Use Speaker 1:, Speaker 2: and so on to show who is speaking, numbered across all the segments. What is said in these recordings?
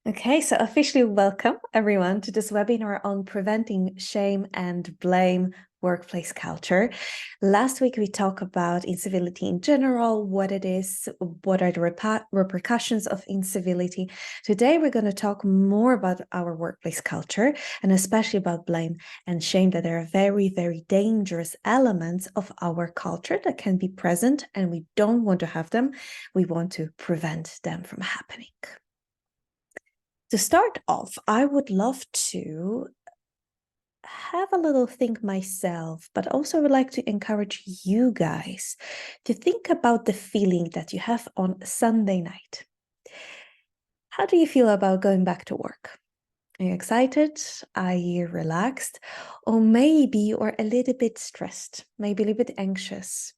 Speaker 1: Okay, so officially welcome everyone to this webinar on preventing shame and blame workplace culture. Last week we talked about incivility in general, what it is, what are the repercussions of incivility. Today we're going to talk more about our workplace culture and especially about blame and shame, that there are very, very dangerous elements of our culture that can be present and we don't want to have them. We want to prevent them from happening. To start off, I would love to have a little think myself, but also would like to encourage you guys to think about the feeling that you have on Sunday night. How do you feel about going back to work? Are you excited? Are you relaxed? Or maybe you're a little bit stressed, maybe a little bit anxious.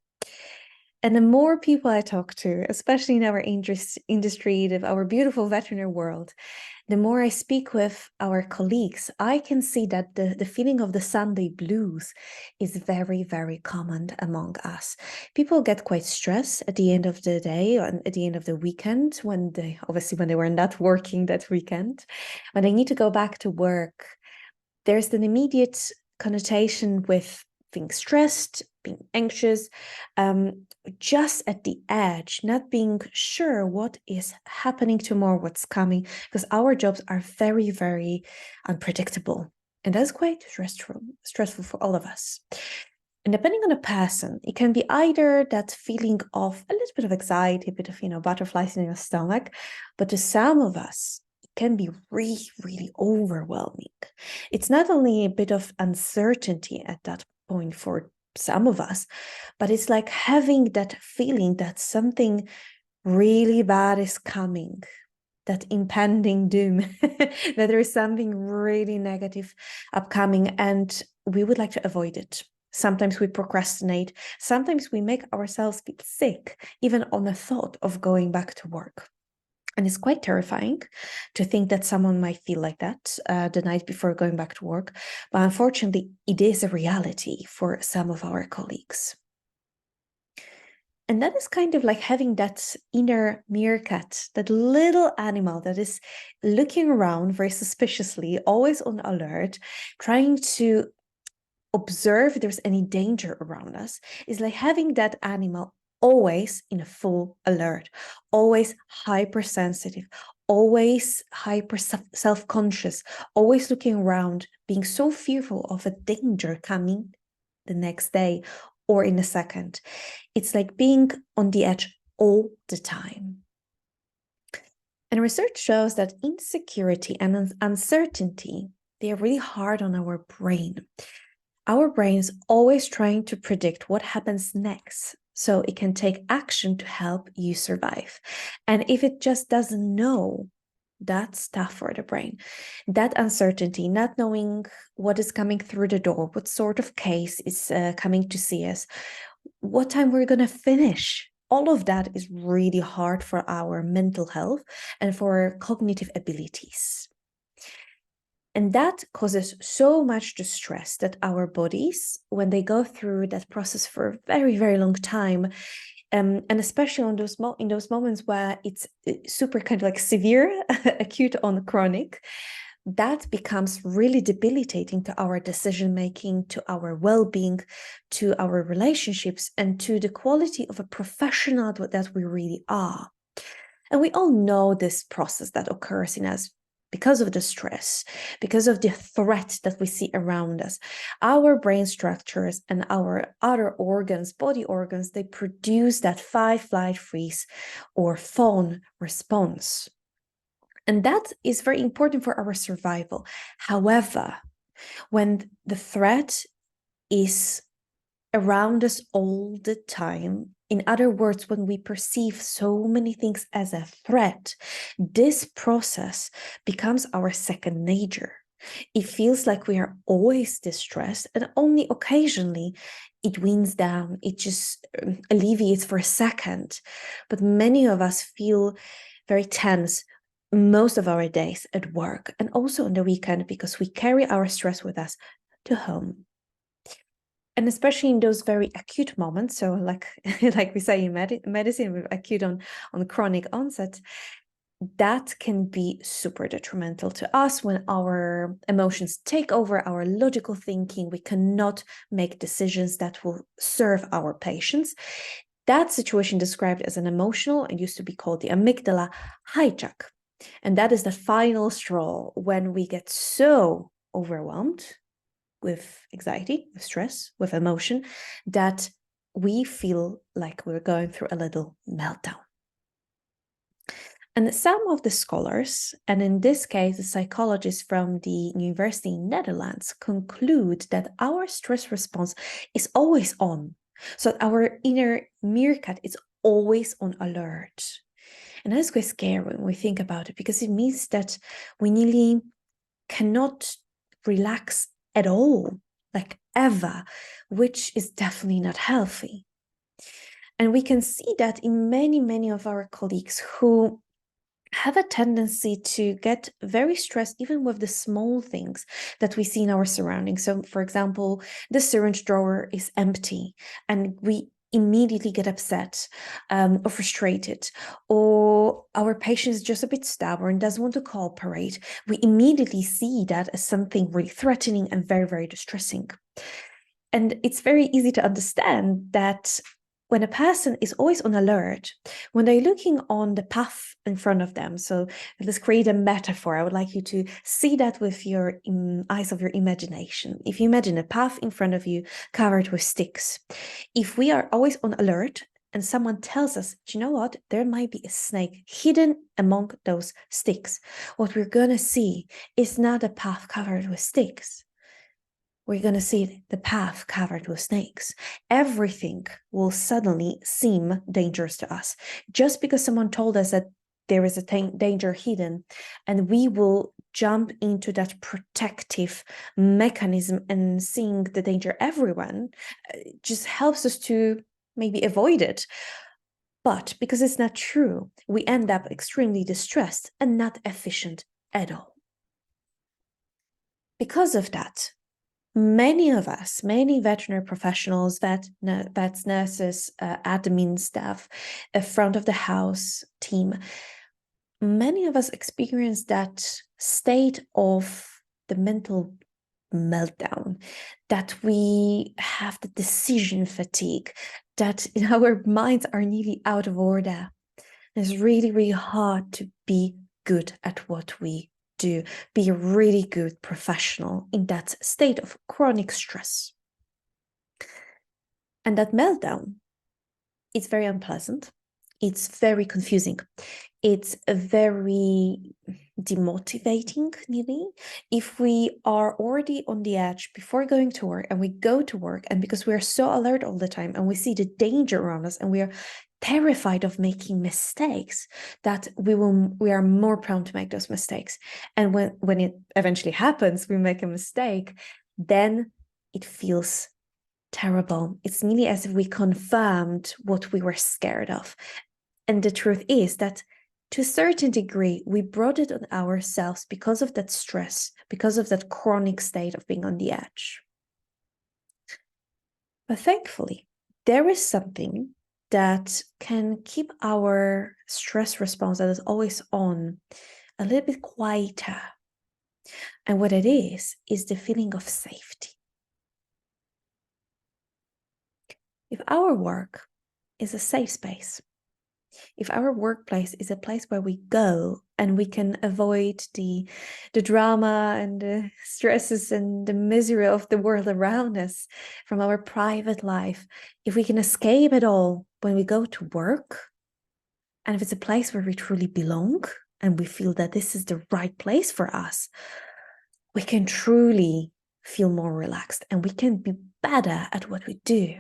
Speaker 1: And the more people I talk to, especially in our industry, our beautiful veterinary world, the more I speak with our colleagues, I can see that the feeling of the Sunday blues is very, very common among us. People get quite stressed at the end of the day and at the end of the weekend, when they were not working that weekend, when they need to go back to work. There's an immediate connotation with being stressed, being anxious, just at the edge, not being sure what is happening tomorrow, what's coming, because our jobs are very, very unpredictable. And that's quite stressful for all of us. And depending on the person, it can be either that feeling of a little bit of anxiety, a bit of, butterflies in your stomach, but to some of us, can be really, really overwhelming. It's not only a bit of uncertainty at that point for some of us, but it's like having that feeling that something really bad is coming, that impending doom, that there is something really negative upcoming, and we would like to avoid it. Sometimes we procrastinate. Sometimes we make ourselves feel sick, even on the thought of going back to work. And it's quite terrifying to think that someone might feel like that the night before going back to work. But unfortunately, it is a reality for some of our colleagues. And that is kind of like having that inner meerkat, that little animal that is looking around very suspiciously, always on alert, trying to observe if there's any danger around us. Is like having that animal always in a full alert, always hypersensitive, always hyper self-conscious, always looking around, being so fearful of a danger coming the next day or in a second. It's like being on the edge all the time. And research shows that insecurity and uncertainty, they are really hard on our brain. Our brain is always trying to predict what happens next, so it can take action to help you survive. And if it just doesn't know, that's tough for the brain. That uncertainty, not knowing what is coming through the door, what sort of case is coming to see us, what time we're going to finish. All of that is really hard for our mental health and for our cognitive abilities. And that causes so much distress that our bodies, when they go through that process for a very, very long time, and especially in those moments where it's super kind of like severe, acute on chronic, that becomes really debilitating to our decision-making, to our well-being, to our relationships, and to the quality of a professional that we really are. And we all know this process that occurs in us because of the stress, because of the threat that we see around us. Our brain structures and our other organs, body organs, they produce that fight, flight, freeze, or fawn response. And that is very important for our survival. However, when the threat is around us all the time, in other words, when we perceive so many things as a threat, this process becomes our second nature. It feels like we are always distressed, and only occasionally it winds down, it just alleviates for a second. But many of us feel very tense most of our days at work and also on the weekend, because we carry our stress with us to home. And especially in those very acute moments, so like we say in medicine, with acute on chronic onset, that can be super detrimental to us when our emotions take over our logical thinking. We cannot make decisions that will serve our patients. That situation described as an emotional, and used to be called the amygdala hijack. And that is the final straw when we get so overwhelmed with anxiety, with stress, with emotion, that we feel like we're going through a little meltdown. And some of the scholars, and in this case, the psychologists from the University in Netherlands, conclude that our stress response is always on. So our inner meerkat is always on alert. And that is quite scary when we think about it, because it means that we nearly cannot relax at all, like ever, which is definitely not healthy. And we can see that in many of our colleagues who have a tendency to get very stressed, even with the small things that we see in our surroundings. So, for example, the syringe drawer is empty and we immediately get upset or frustrated, or our patient is just a bit stubborn, doesn't want to cooperate. We immediately see that as something really threatening and very distressing. And it's very easy to understand that when a person is always on alert, when they're looking on the path in front of them, so let's create a metaphor. I would like you to see that with your eyes of your imagination. If you imagine a path in front of you covered with sticks, if we are always on alert and someone tells us, you know what, there might be a snake hidden among those sticks, what we're going to see is not a path covered with sticks. We're going to see the path covered with snakes. Everything will suddenly seem dangerous to us. Just because someone told us that there is a danger hidden, and we will jump into that protective mechanism and seeing the danger everyone just helps us to maybe avoid it. But because it's not true, we end up extremely distressed and not efficient at all. Because of that, many of us, many veterinary professionals, vets, nurses, admin staff, front of the house team, many of us experience that state of the mental meltdown, that we have the decision fatigue, that our minds are nearly out of order. It's really hard to be good at what we do, be a really good professional in that state of chronic stress. And that meltdown, it's very unpleasant. It's very confusing. It's very demotivating, nearly. If we are already on the edge before going to work, and we go to work, and because we are so alert all the time and we see the danger around us and we are terrified of making mistakes, that we are more prone to make those mistakes. And when it eventually happens, we make a mistake, then it feels terrible. It's nearly as if we confirmed what we were scared of. And the truth is that to a certain degree, we brought it on ourselves because of that stress, because of that chronic state of being on the edge. But thankfully, there is something that can keep our stress response that is always on a little bit quieter. And what it is the feeling of safety. If our work is a safe space, if our workplace is a place where we go and we can avoid the drama and the stresses and the misery of the world around us from our private life, if we can escape it all when we go to work, and if it's a place where we truly belong and we feel that this is the right place for us, we can truly feel more relaxed and we can be better at what we do.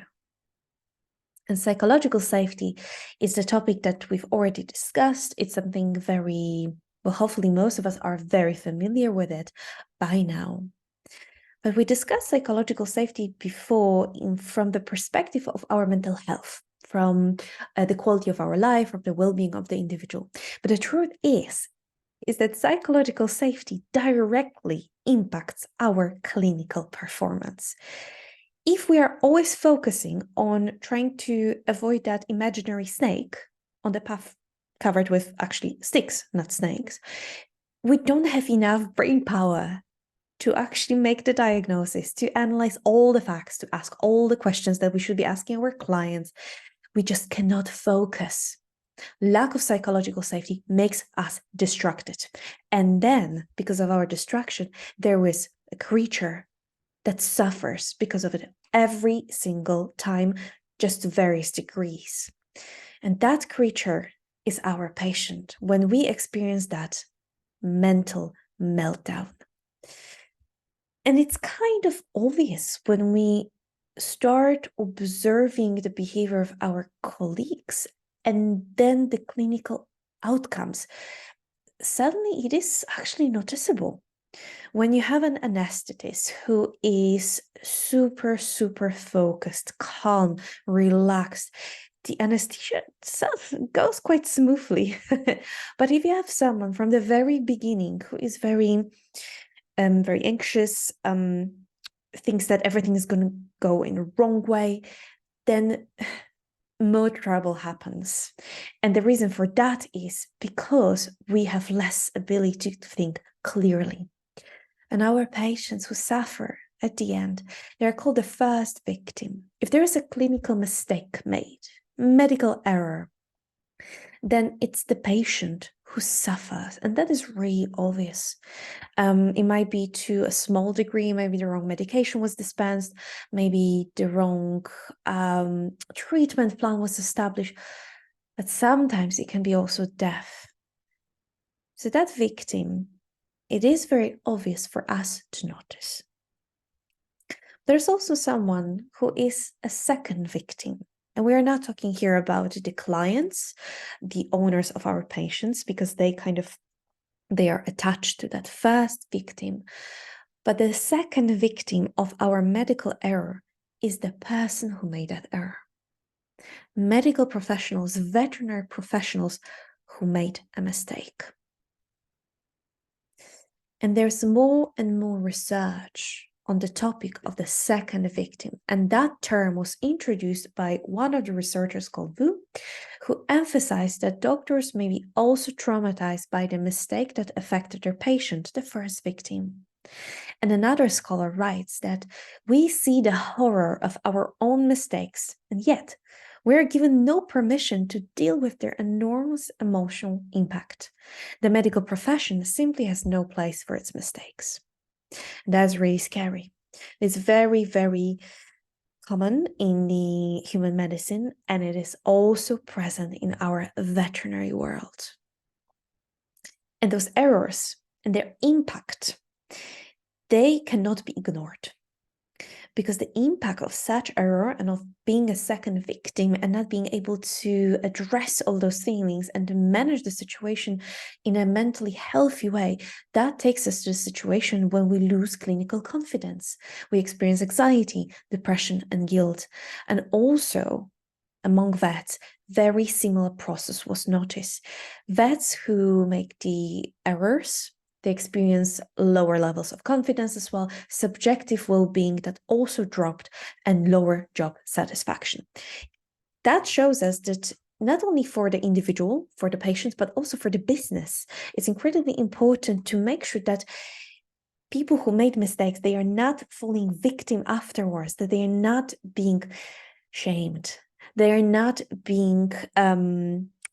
Speaker 1: And psychological safety is the topic that we've already discussed. It's something very, well, hopefully most of us are very familiar with it by now. But we discussed psychological safety before from the perspective of our mental health, from the quality of our life, from the well-being of the individual. But the truth is that psychological safety directly impacts our clinical performance. If we are always focusing on trying to avoid that imaginary snake on the path covered with actually sticks, not snakes, we don't have enough brain power to actually make the diagnosis, to analyze all the facts, to ask all the questions that we should be asking our clients. We just cannot focus. Lack of psychological safety makes us distracted. And then, because of our distraction, there is a creature that suffers because of it every single time, just to various degrees. And that creature is our patient when we experience that mental meltdown. And it's kind of obvious when we start observing the behavior of our colleagues and then the clinical outcomes. Suddenly, it is actually noticeable. When you have an anesthetist who is super, super focused, calm, relaxed, the anesthesia itself goes quite smoothly. But if you have someone from the very beginning who is very anxious, thinks that everything is going to go in a wrong way, then more trouble happens. And the reason for that is because we have less ability to think clearly. And our patients who suffer at the end, they're called the first victim. If there is a clinical mistake made, medical error, then it's the patient who suffers. And that is really obvious. It might be to a small degree, maybe the wrong medication was dispensed, maybe the wrong treatment plan was established, but sometimes it can be also death. So that victim, it is very obvious for us to notice. There's also someone who is a second victim. And we are not talking here about the clients, the owners of our patients, because they are attached to that first victim. But the second victim of our medical error is the person who made that error. Medical professionals, veterinary professionals who made a mistake. And there's more and more research on the topic of the second victim. And that term was introduced by one of the researchers called Wu, who emphasized that doctors may be also traumatized by the mistake that affected their patient, the first victim. And another scholar writes that we see the horror of our own mistakes, and yet we are given no permission to deal with their enormous emotional impact. The medical profession simply has no place for its mistakes. That's really scary. It's very, very common in the human medicine, and it is also present in our veterinary world. And those errors and their impact, they cannot be ignored, because the impact of such error and of being a second victim and not being able to address all those feelings and to manage the situation in a mentally healthy way, that takes us to a situation when we lose clinical confidence. We experience anxiety, depression, and guilt. And also, among vets, very similar process was noticed. Vets who make the errors, they experience lower levels of confidence as well, subjective well-being that also dropped, and lower job satisfaction. That shows us that not only for the individual, for the patients, but also for the business, it's incredibly important to make sure that people who made mistakes, they are not falling victim afterwards, that they are not being shamed, they are not being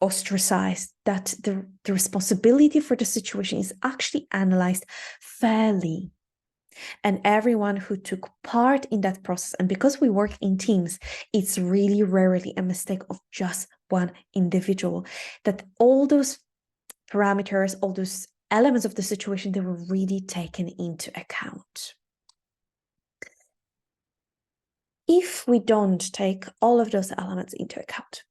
Speaker 1: ostracized, that the responsibility for the situation is actually analyzed fairly. And everyone who took part in that process, and because we work in teams, it's really rarely a mistake of just one individual, that all those parameters, all those elements of the situation, they were really taken into account. If we don't take all of those elements into account,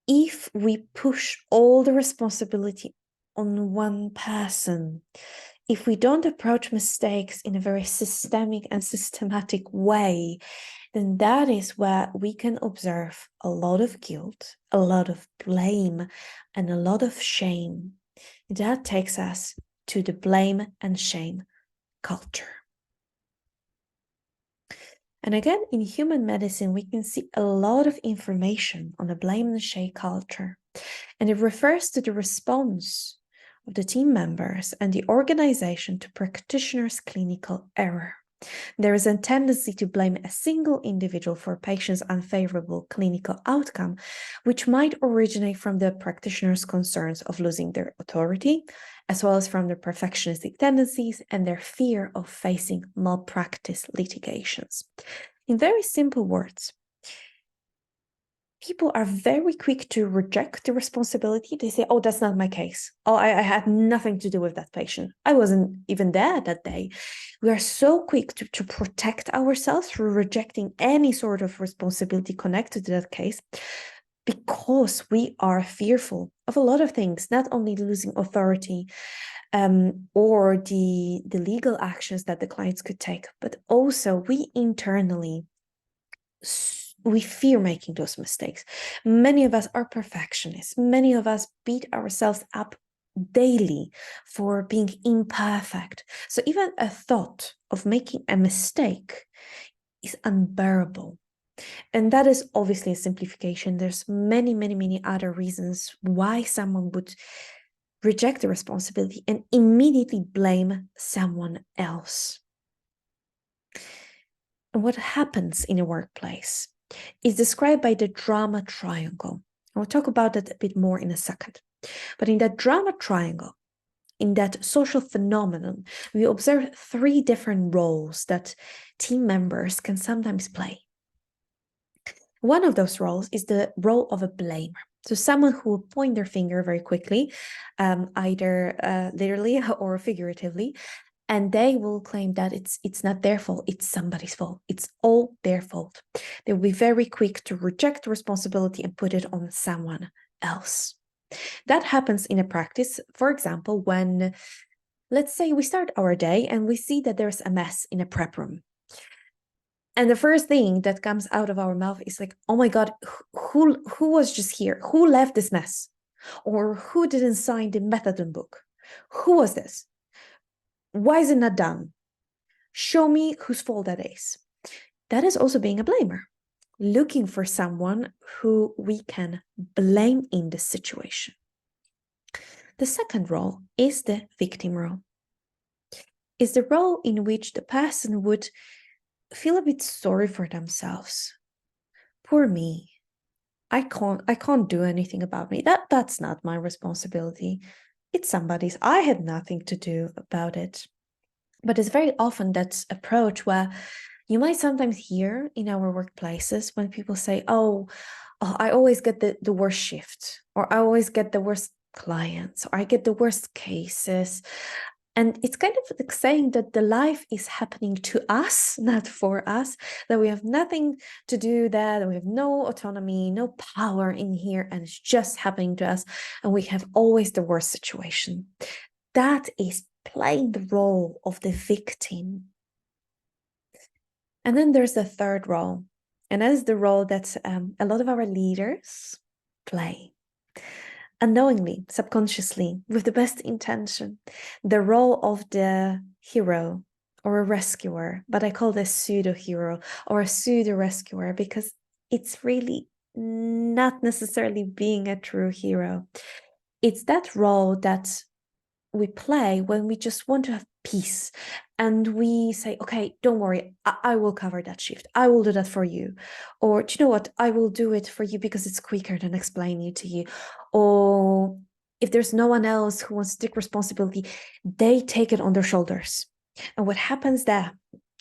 Speaker 1: if we push all the responsibility on one person, if we don't approach mistakes in a very systemic and systematic way, then that is where we can observe a lot of guilt, a lot of blame, and a lot of shame. That takes us to the blame and shame culture. And again, in human medicine, we can see a lot of information on the blame and shame culture. And it refers to the response of the team members and the organization to practitioners' clinical error. There is a tendency to blame a single individual for a patient's unfavorable clinical outcome, which might originate from the practitioner's concerns of losing their authority, as well as from their perfectionistic tendencies and their fear of facing malpractice litigations. In very simple words, people are very quick to reject the responsibility. They say, oh, that's not my case. Oh, I had nothing to do with that patient. I wasn't even there that day. We are so quick to protect ourselves through rejecting any sort of responsibility connected to that case, because we are fearful of a lot of things, not only losing authority or the legal actions that the clients could take, but also we internally we fear making those mistakes. Many of us are perfectionists. Many of us beat ourselves up daily for being imperfect. So even a thought of making a mistake is unbearable. And that is obviously a simplification. There's many other reasons why someone would reject the responsibility and immediately blame someone else. And what happens in a workplace is described by the drama triangle. I'll talk about that a bit more in a second. But in that drama triangle, in that social phenomenon, we observe 3 different roles that team members can sometimes play. One of those roles is the role of a blamer. So someone who will point their finger very quickly, either literally or figuratively, and they will claim that it's not their fault, it's somebody's fault. It's all their fault. They will be very quick to reject responsibility and put it on someone else. That happens in a practice, for example, when, let's say, we start our day and we see that there's a mess in a prep room. And the first thing that comes out of our mouth is like, oh my God, who was just here? Who left this mess? Or who didn't sign the methadone book? Who was this? Why is it not done? Show me whose fault that is. That is also being a blamer, looking for someone who we can blame in this situation. The second role is the victim role. It's the role in which the person would feel a bit sorry for themselves. Poor me. I can't do anything about me. That's not my responsibility. It's somebody's. I had nothing to do about it. But it's very often that approach where you might sometimes hear in our workplaces when people say, oh I always get the worst shift, or I always get the worst clients, or I get the worst cases. And it's kind of like saying that the life is happening to us, not for us, that we have nothing to do there, that we have no autonomy, no power in here, and it's just happening to us, and we have always the worst situation. That is playing the role of the victim. And then there's the third role, and that is the role that a lot of our leaders play. Unknowingly, subconsciously, with the best intention, the role of the hero or a rescuer, but I call this pseudo-hero or a pseudo-rescuer because it's really not necessarily being a true hero. It's that role that we play when we just want to have peace and we say, okay, don't worry, I will cover that shift. I will do that for you. Or do you know what? I will do it for you because it's quicker than explaining it to you. Or if there's no one else who wants to take responsibility, they take it on their shoulders. And what happens there?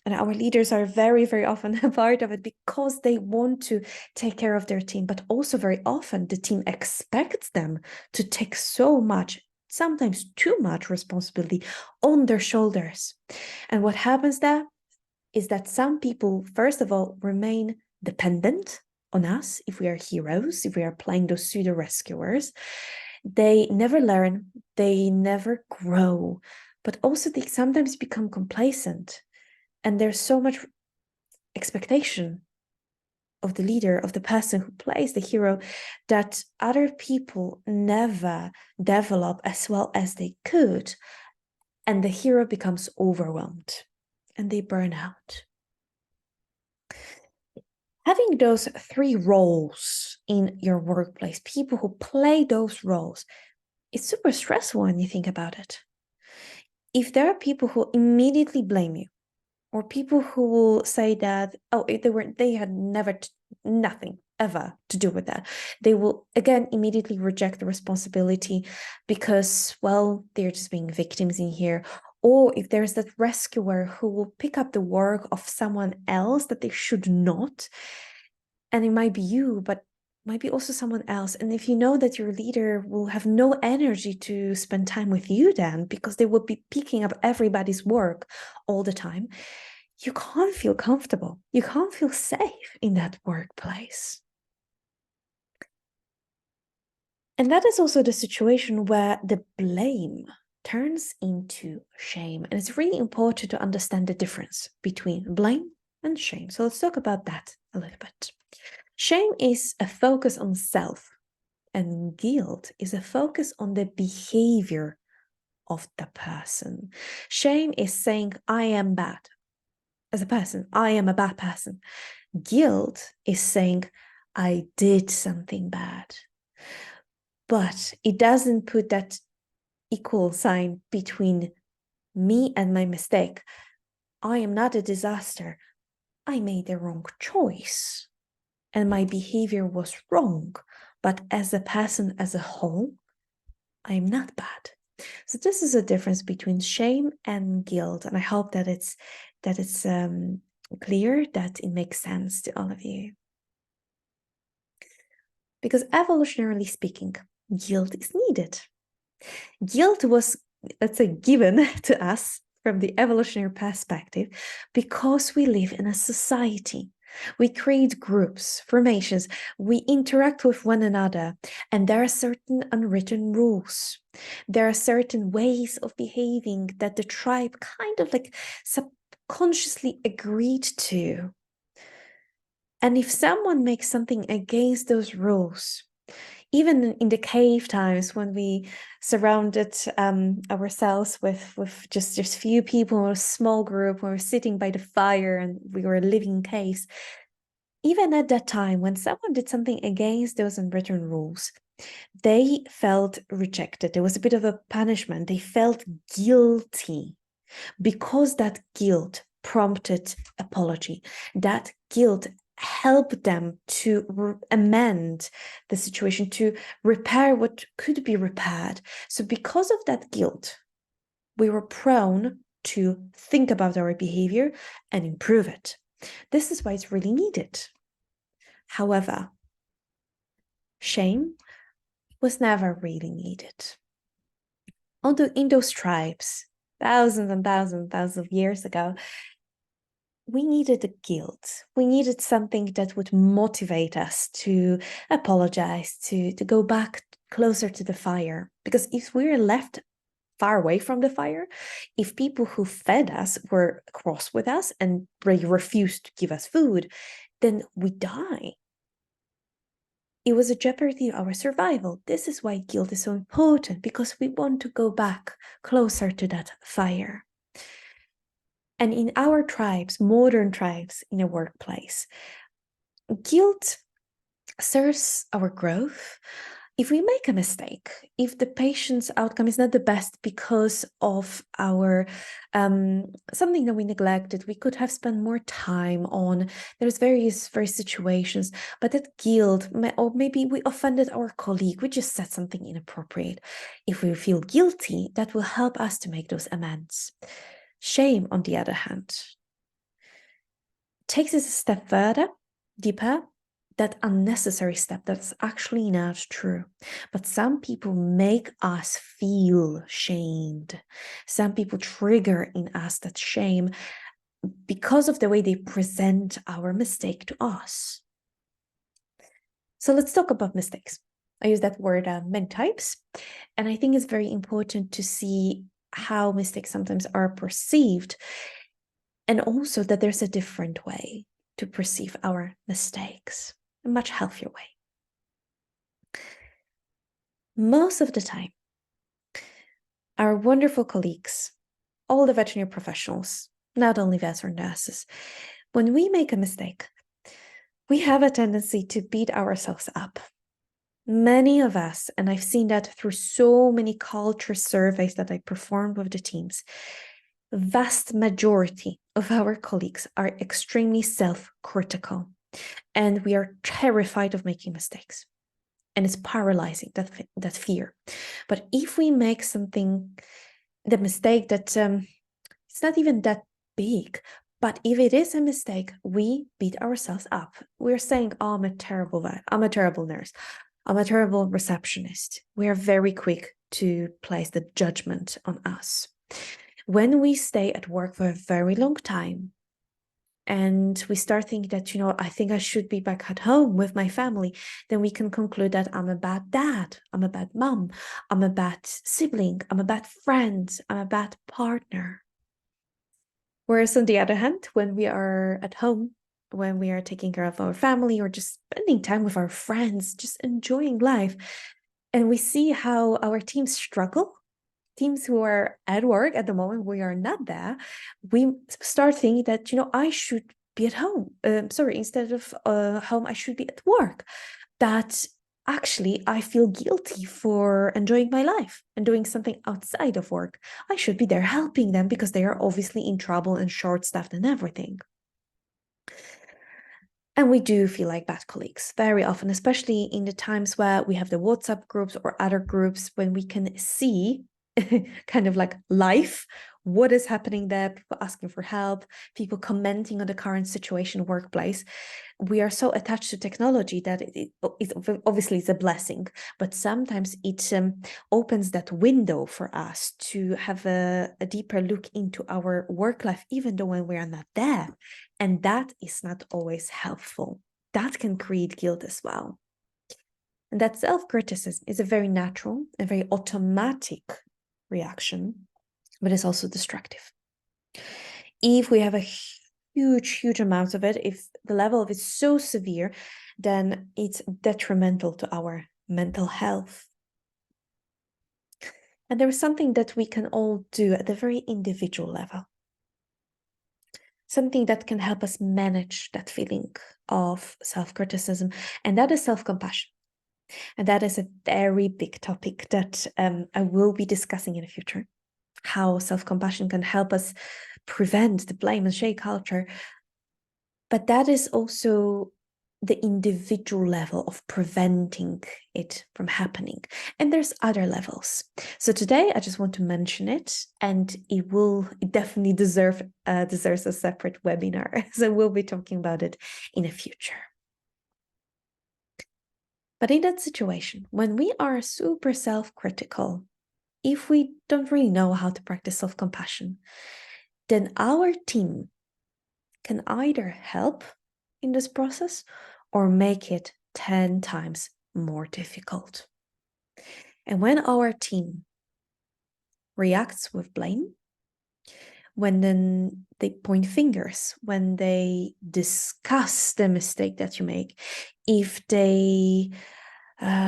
Speaker 1: And our leaders are very often a part of it because they want to take care of their team, but also very often the team expects them to take so much, sometimes too much responsibility on their shoulders. And what happens there is that some people, first of all, remain dependent on us if we are heroes, if we are playing those pseudo-rescuers. They never learn, they never grow, but also they sometimes become complacent. And there's so much expectation of the leader, of the person who plays the hero, that other people never develop as well as they could. And the hero becomes overwhelmed and they burn out. Having those three roles in your workplace, people who play those roles, it's super stressful when you think about it. If there are people who immediately blame you, or people who will say that, oh, they had nothing ever to do with that, they will again immediately reject the responsibility because, well, they're just being victims in here. Or if there's that rescuer who will pick up the work of someone else that they should not, and it might be you, but might be also someone else. And if you know that your leader will have no energy to spend time with you then, because they will be picking up everybody's work all the time, you can't feel comfortable. You can't feel safe in that workplace. And that is also the situation where the blame turns into shame. And it's really important to understand the difference between blame and shame. So let's talk about that a little bit. Shame is a focus on self, and guilt is a focus on the behavior of the person. Shame is saying, I am bad. As a person, I am a bad person. Guilt is saying, I did something bad. But it doesn't put that equal sign between me and my mistake. I am not a disaster. I made the wrong choice and my behavior was wrong. But as a person as a whole, I am not bad. So this is a difference between shame and guilt. And I hope that it's clear, that it makes sense to all of you. Because evolutionarily speaking, guilt is needed. Guilt was, let's say, given to us from the evolutionary perspective because we live in a society. We create groups, formations, we interact with one another, and there are certain unwritten rules. There are certain ways of behaving that the tribe kind of like subconsciously agreed to. And if someone makes something against those rules, even in the cave times when we surrounded ourselves with just few people or a small group, when we were sitting by the fire and we were living caves, even at that time, when someone did something against those unwritten rules, they felt rejected. There was a bit of a punishment. They felt guilty because that guilt prompted apology. That guilt helped them to amend the situation, to repair what could be repaired. So because of that guilt, we were prone to think about our behavior and improve it. This is why it's really needed. However, shame was never really needed. Although in those tribes, thousands and thousands of years ago, we needed the guilt. We needed something that would motivate us to apologize, to go back closer to the fire. Because if we're left far away from the fire, if people who fed us were cross with us and they refused to give us food, then we die. It was a jeopardy of our survival. This is why guilt is so important, because we want to go back closer to that fire. And in our tribes, modern tribes in a workplace, guilt serves our growth. If we make a mistake, if the patient's outcome is not the best because of our something that we neglected, we could have spent more time on. There's various situations, but that guilt, or maybe we offended our colleague, we just said something inappropriate. If we feel guilty, that will help us to make those amends. Shame, on the other hand, takes us a step further, deeper, that unnecessary step that's actually not true. But some people make us feel shamed. Some people trigger in us that shame because of the way they present our mistake to us. So let's talk about mistakes. I use that word many times, and I think it's very important to see how mistakes sometimes are perceived, and also that there's a different way to perceive our mistakes, a much healthier way. Most of the time, our wonderful colleagues, all the veterinary professionals, not only vets or nurses, when we make a mistake, We have a tendency to beat ourselves up. Many of us, and I've seen that through so many culture surveys that I performed with the teams, vast majority of our colleagues are extremely self-critical, and we are terrified of making mistakes. And it's paralyzing, that fear. But if we make the mistake that it's not even that big, but if it is a mistake, we beat ourselves up. We're saying, oh, I'm a terrible nurse. I'm a terrible receptionist. We are very quick to place the judgment on us. When we stay at work for a very long time, and we start thinking that, I think I should be back at home with my family, then we can conclude that I'm a bad dad, I'm a bad mom, I'm a bad sibling, I'm a bad friend, I'm a bad partner. Whereas on the other hand, when we are at home, when we are taking care of our family or just spending time with our friends, just enjoying life, and we see how our teams struggle, teams who are at work at the moment, we are not there, we start thinking that, I should be at home. Instead of home, I should be at work. That actually, I feel guilty for enjoying my life and doing something outside of work. I should be there helping them because they are obviously in trouble and short-staffed and everything. And we do feel like bad colleagues very often, especially in the times where we have the WhatsApp groups or other groups when we can see kind of like life, what is happening there, people asking for help, people commenting on the current situation workplace. We are so attached to technology that it obviously it's a blessing, but sometimes it opens that window for us to have a deeper look into our work life, even though when we are not there. And that is not always helpful. That can create guilt as well. And that self-criticism is a very natural and very automatic reaction, but it's also destructive. If we have a huge amount of it, if the level of it is so severe, then it's detrimental to our mental health. And there is something that we can all do at the very individual level. Something that can help us manage that feeling of self-criticism, and that is self-compassion. And that is a very big topic that I will be discussing in the future. How self-compassion can help us prevent the blame and shame culture. But that is also the individual level of preventing it from happening. And there's other levels. So today I just want to mention it, and it definitely deserves a separate webinar. So we'll be talking about it in the future. But in that situation, when we are super self-critical, if we don't really know how to practice self-compassion, then our team can either help in this process or make it 10 times more difficult. And when our team reacts with blame, when then they point fingers, when they discuss the mistake that you make, if they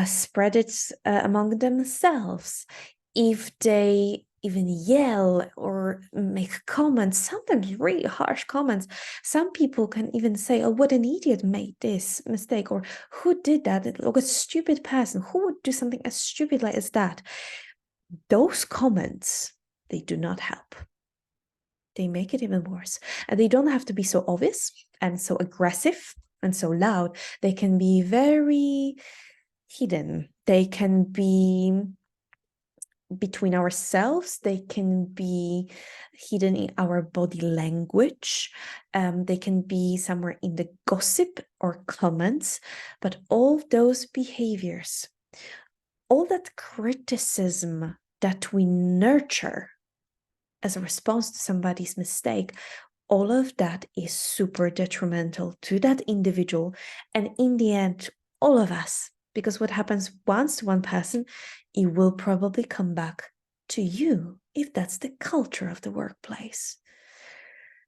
Speaker 1: spread it among themselves, if they even yell or make comments, sometimes really harsh comments. Some people can even say, oh, what an idiot made this mistake, or who did that? Look, a stupid person. Who would do something as stupid as that? Those comments, they do not help. They make it even worse. And they don't have to be so obvious and so aggressive and so loud. They can be very hidden. They can be between ourselves. They can be hidden in our body language. They can be somewhere in the gossip or comments. But all those behaviors, all that criticism that we nurture as a response to somebody's mistake, all of that is super detrimental to that individual, and in the end, all of us. Because what happens once to one person, it will probably come back to you if that's the culture of the workplace.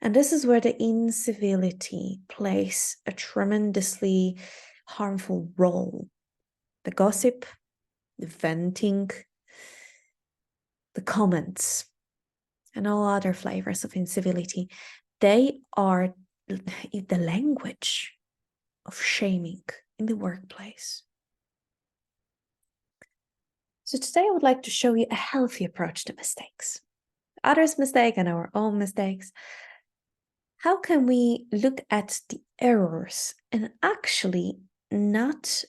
Speaker 1: And this is where the incivility plays a tremendously harmful role. The gossip, the venting, the comments, and all other flavors of incivility, they are the language of shaming in the workplace. So today I would like to show you a healthy approach to mistakes. Others' mistakes and our own mistakes. How can we look at the errors and actually not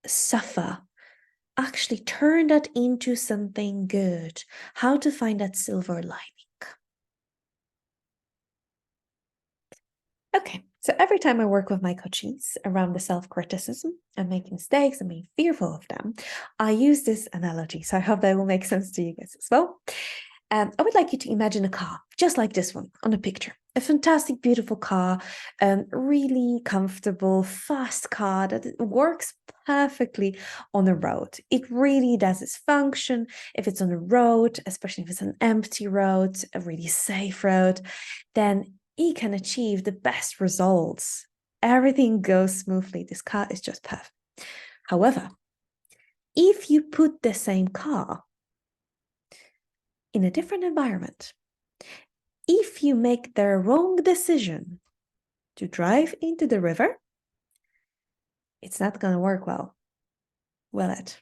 Speaker 1: suffer, actually turn that into something good? How to find that silver lining? Okay, so every time I work with my coaches around the self-criticism and making mistakes and being fearful of them, I use this analogy. So I hope that will make sense to you guys as well. I would like you to imagine a car, just like this one on the picture. A fantastic, beautiful car, really comfortable, fast car that works perfectly on the road. It really does its function. If it's on a road, especially if it's an empty road, a really safe road, then it can achieve the best results. Everything goes smoothly. This car is just perfect. However, if you put the same car in a different environment, if you make the wrong decision to drive into the river, it's not going to work well, will it?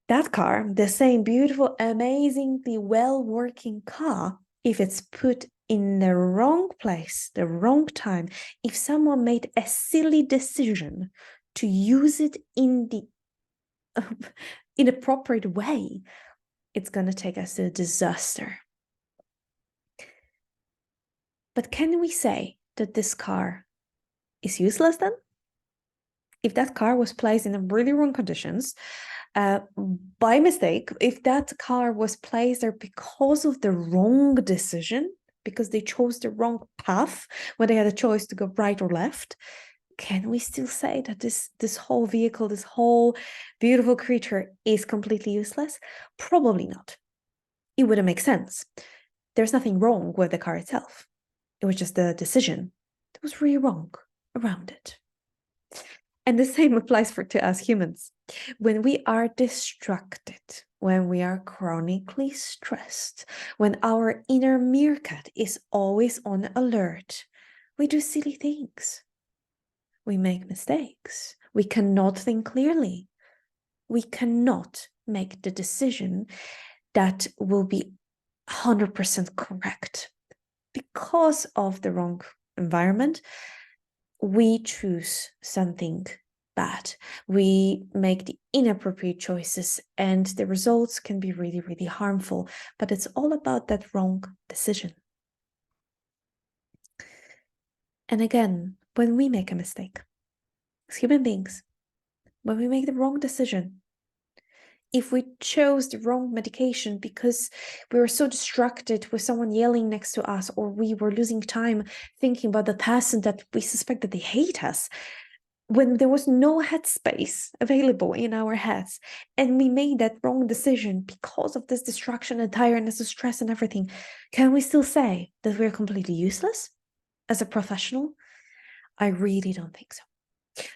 Speaker 1: That car, the same beautiful, amazingly well-working car, if it's put in the wrong place, the wrong time, if someone made a silly decision to use it in the inappropriate way, it's going to take us to a disaster. But can we say that this car is useless then? If that car was placed in really wrong conditions, by mistake, if that car was placed there because of the wrong decision, because they chose the wrong path when they had a choice to go right or left, can we still say that this whole vehicle, this whole beautiful creature is completely useless? Probably not. It wouldn't make sense. There's nothing wrong with the car itself. It was just the decision that was really wrong around it. And the same applies to us humans. When we are distracted, when we are chronically stressed, when our inner meerkat is always on alert, we do silly things. We make mistakes. We cannot think clearly. We cannot make the decision that will be 100% correct. Because of the wrong environment, we choose something bad. We make the inappropriate choices and the results can be really, really harmful. But it's all about that wrong decision. And again, when we make a mistake, as human beings, when we make the wrong decision, if we chose the wrong medication because we were so distracted with someone yelling next to us, or we were losing time thinking about the person that we suspect that they hate us, when there was no headspace available in our heads, and we made that wrong decision because of this distraction and tiredness and stress and everything, can we still say that we're completely useless as a professional? I really don't think so.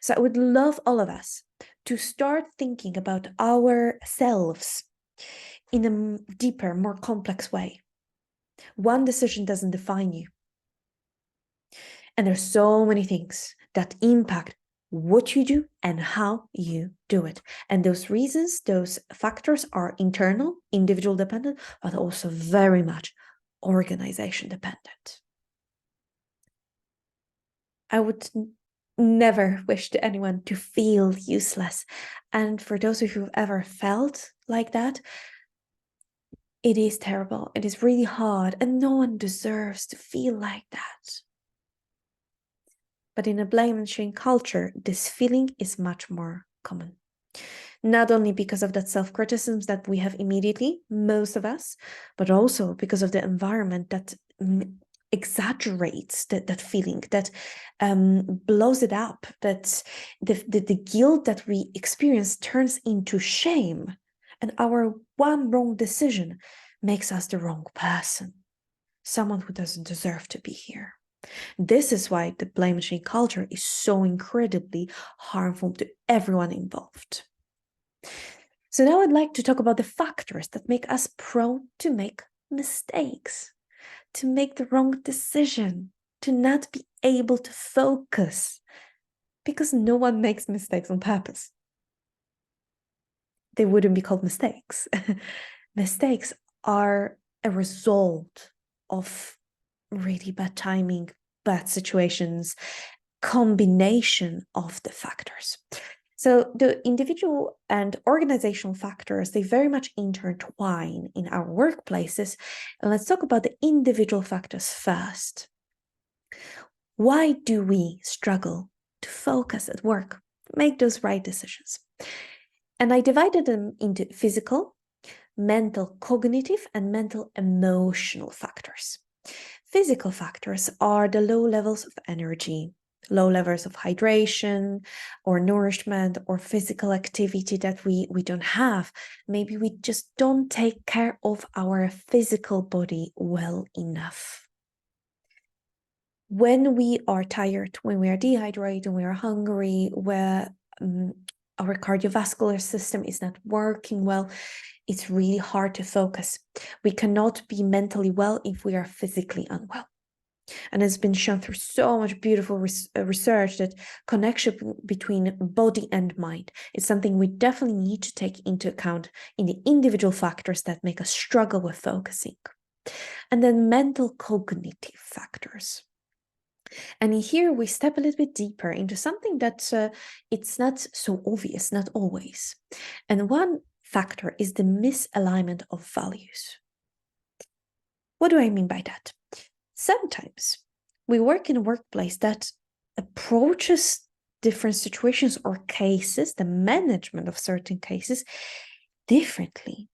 Speaker 1: So I would love all of us to start thinking about ourselves in a deeper, more complex way. One decision doesn't define you. And there's so many things that impact what you do and how you do it. And those reasons, those factors are internal, individual dependent, but also very much organization dependent. I would never wish to anyone to feel useless. And for those of you who've ever felt like that, it is terrible. It is really hard, and no one deserves to feel like that. But in a blame and shame culture, this feeling is much more common. Not only because of that self-criticism that we have immediately, most of us, but also because of the environment that exaggerates that feeling, that blows it up, that the guilt that we experience turns into shame, and our one wrong decision makes us the wrong person, someone who doesn't deserve to be here. This is why the blame and shame culture is so incredibly harmful to everyone involved. So now I'd like to talk about the factors that make us prone to make mistakes, to make the wrong decision, to not be able to focus Because no one makes mistakes on purpose. They wouldn't be called mistakes. Mistakes are a result of really bad timing, bad situations, combination of the factors. So the individual and organizational factors, they very much intertwine in our workplaces. And let's talk about the individual factors first. Why do we struggle to focus at work, make those right decisions? And I divided them into physical, mental cognitive, and mental emotional factors. Physical factors are the low levels of energy, low levels of hydration or nourishment or physical activity that we don't have. Maybe we just don't take care of our physical body well enough. When we are tired, when we are dehydrated, when we are hungry, where our cardiovascular system is not working well, it's really hard to focus. We cannot be mentally well if we are physically unwell. And it's been shown through so much beautiful research that connection between body and mind is something we definitely need to take into account in the individual factors that make us struggle with focusing. And then mental cognitive factors. And here we step a little bit deeper into something that it's not so obvious, not always. And one factor is the misalignment of values. What do I mean by that? Sometimes we work in a workplace that approaches different situations or cases, the management of certain cases, differently.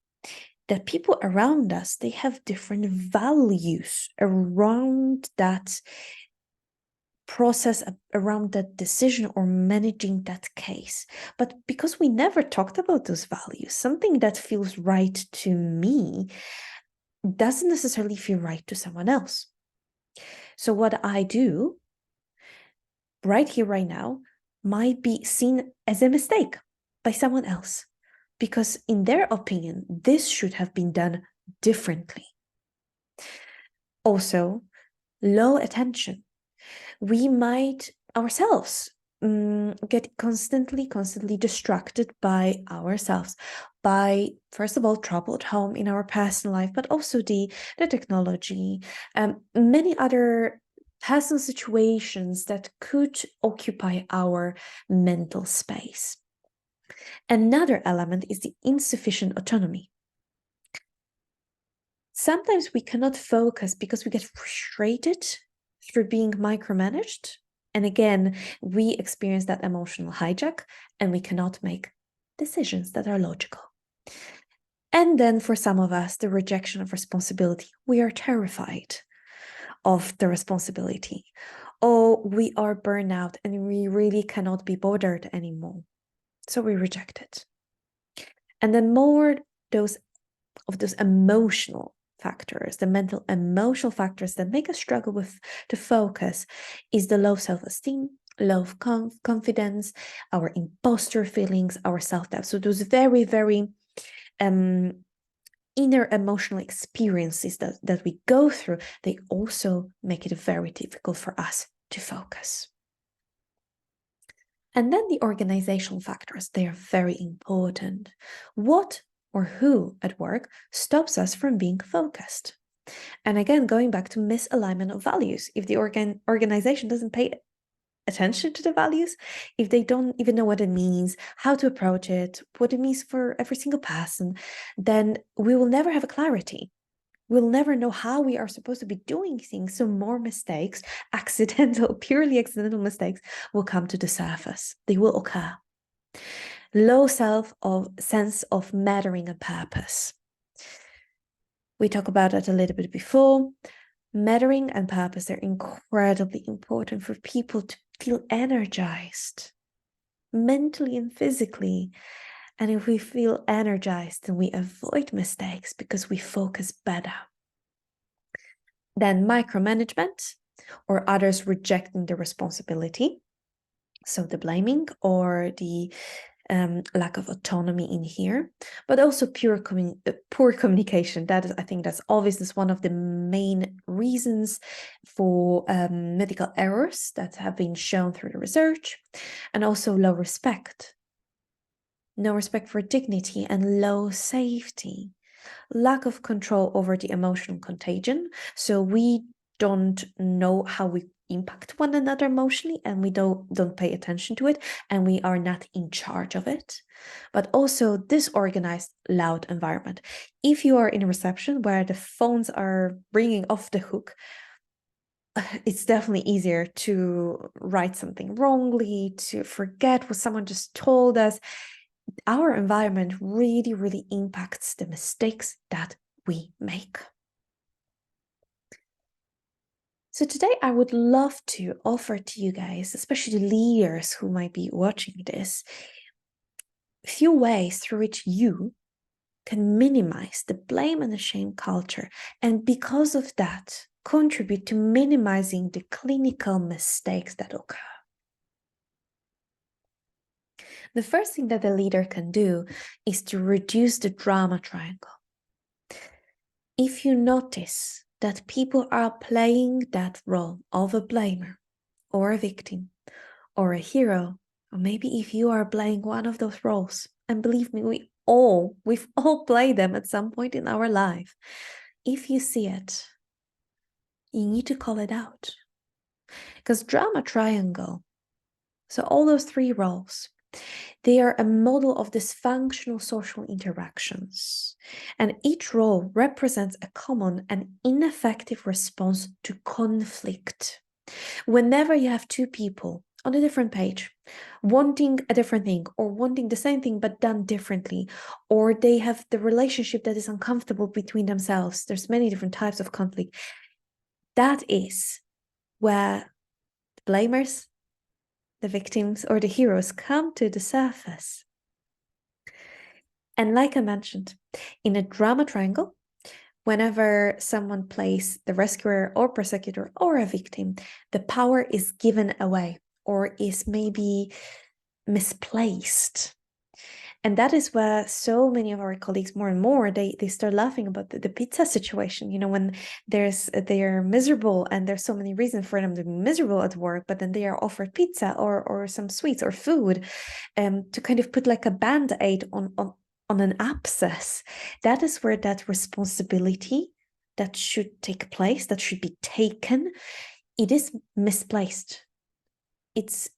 Speaker 1: That people around us, they have different values around that process, around that decision or managing that case. But because we never talked about those values, something that feels right to me doesn't necessarily feel right to someone else. So what I do right here, right now, might be seen as a mistake by someone else, because in their opinion, this should have been done differently. Also, low attention. We might ourselves get constantly distracted by ourselves, by, first of all, trouble at home in our personal life, but also the technology, many other personal situations that could occupy our mental space. Another element is the insufficient autonomy. Sometimes we cannot focus because we get frustrated through being micromanaged. And again, we experience that emotional hijack and we cannot make decisions that are logical. And then for some of us, the rejection of responsibility. We are terrified of the responsibility. Or we are burned out and we really cannot be bothered anymore. So we reject it. And then more those emotional factors, the mental emotional factors that make us struggle to focus, is the low self-esteem, low confidence, our imposter feelings, our self-doubt. So those very, very inner emotional experiences that we go through, they also make it very difficult for us to focus. And then the organizational factors, they are very important. What or who at work stops us from being focused? And again, going back to misalignment of values. If the organization doesn't pay attention to the values, if they don't even know what it means, how to approach it, what it means for every single person, then we will never have a clarity. We'll never know how we are supposed to be doing things. So more mistakes, purely accidental mistakes, will come to the surface. They will occur. Low sense of mattering and purpose. We talked about that a little bit before. Mattering and purpose, they're incredibly important for people to feel energized, mentally and physically. And if we feel energized, then we avoid mistakes because we focus better. Then micromanagement, or others rejecting the responsibility. So the blaming or the lack of autonomy in here, but also poor communication. That is, I think that's obvious. That's one of the main reasons for medical errors that have been shown through the research, and also low respect. No respect for dignity and low safety. Lack of control over the emotional contagion. So we don't know how we impact one another emotionally, and we don't pay attention to it, and we are not in charge of it. But also disorganized, loud environment. If you are in a reception where the phones are ringing off the hook, it's definitely easier to write something wrongly, to forget what someone just told us. Our environment really, really impacts the mistakes that we make. So today I would love to offer to you guys, especially the leaders who might be watching this, a few ways through which you can minimize the blame and the shame culture, and because of that, contribute to minimizing the clinical mistakes that occur. The first thing that the leader can do is to reduce the drama triangle. If you notice that people are playing that role of a blamer or a victim or a hero, or maybe if you are playing one of those roles, and believe me, we've all played them at some point in our life. If you see it, you need to call it out. Because drama triangle, so all those three roles, they are a model of dysfunctional social interactions, and each role represents a common and ineffective response to conflict. Whenever you have two people on a different page, wanting a different thing or wanting the same thing but done differently, or they have the relationship that is uncomfortable between themselves, there's many different types of conflict, that is where the blamers, the victims, or the heroes come to the surface. And like I mentioned, in a drama triangle, whenever someone plays the rescuer or persecutor or a victim, the power is given away or is maybe misplaced. And that is where so many of our colleagues more and more, they start laughing about the pizza situation, when they're miserable and there's so many reasons for them to be miserable at work, but then they are offered pizza or some sweets or food to kind of put like a band-aid on an abscess. That is where that responsibility that should take place, that should be taken, it is misplaced. It's